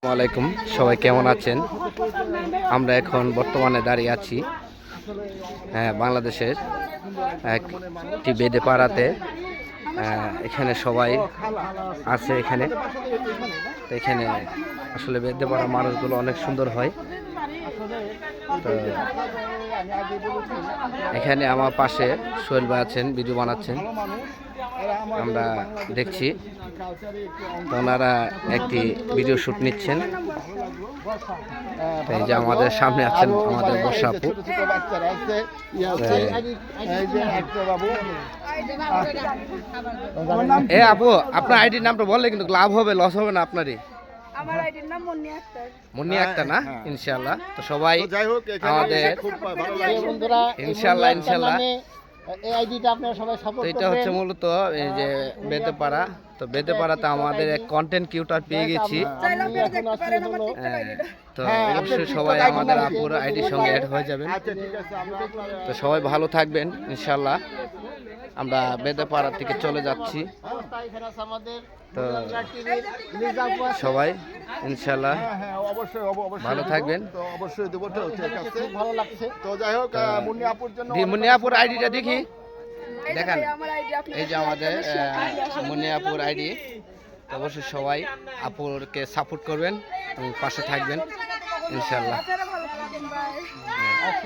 আসসালামু আলাইকুম, সবাই কেমন আছেন? আমরা এখন বর্তমানে দাঁড়িয়ে আছি বাংলাদেশের একটি বেদে পাড়াতে। এখানে সবাই আছে। এখানে আসলে বেদে পাড়া মানুষগুলো অনেক সুন্দর হয়। তো এখানে আমার পাশে সোহেল ভাই আছেন, ভিডিও বানাচ্ছেন, আমরা দেখছি। তো ওনারা একটি ভিডিও শুট নিচ্ছেন। এই যে আমাদের সামনে আছেন আমাদের বর্ষা আপু। আপু, আপনার আইডির নামটা বললে কিন্তু লাভ হবে, লস হবে না আপনারই। আমার আইডির নাম মুন্নি আক্তার। মুন্নি আক্তার না? ইনশাআল্লাহ। তো সবাই যাই হোক, আমাদের বন্ধুরা ইনশাআল্লাহ এই আইডিটা আপনারা সবাই সাপোর্ট তো এটা করবেন। হচ্ছে মূলত এই যে বেদেপাড়া। তো বেদেপাড়াতে আমাদের এক কন্টেন্ট কিউটার পেয়ে গেছি। চাইলে আপনারা দেখতে পারেন আমার টিকটক আইডিটা। তো অবশ্যই সবাই আমাদের আপুর আইডির সঙ্গে অ্যাড হয়ে যাবেন। আচ্ছা, ঠিক আছে, আমরা তো সবাই ভালো থাকবেন ইনশাআল্লাহ। আমরা বেদেপাড়া থেকে চলে যাচ্ছি। এখানে আছে আমাদের তো লিজাপুর। সবাই ইনশাআল্লাহ অবশ্যই ভালো থাকবেন। তো অবশ্যই দেবো, তো ঠিক আছে। খুব ভালো লাগছে। তো যাই হোক, মুন্নি আপুর জন্য মুন্নি আপুর আইডিটা দেখি, এই যে দেখান। ভাই আমার আইডি আপনি এই যে আমাদের মুন্নি আপুর আইডি। অবশ্যই সবাই আপুরকে সাপোর্ট করবেন এবং পাশে থাকবেন ইনশাআল্লাহ। আপনারা ভালো থাকেন, বাই।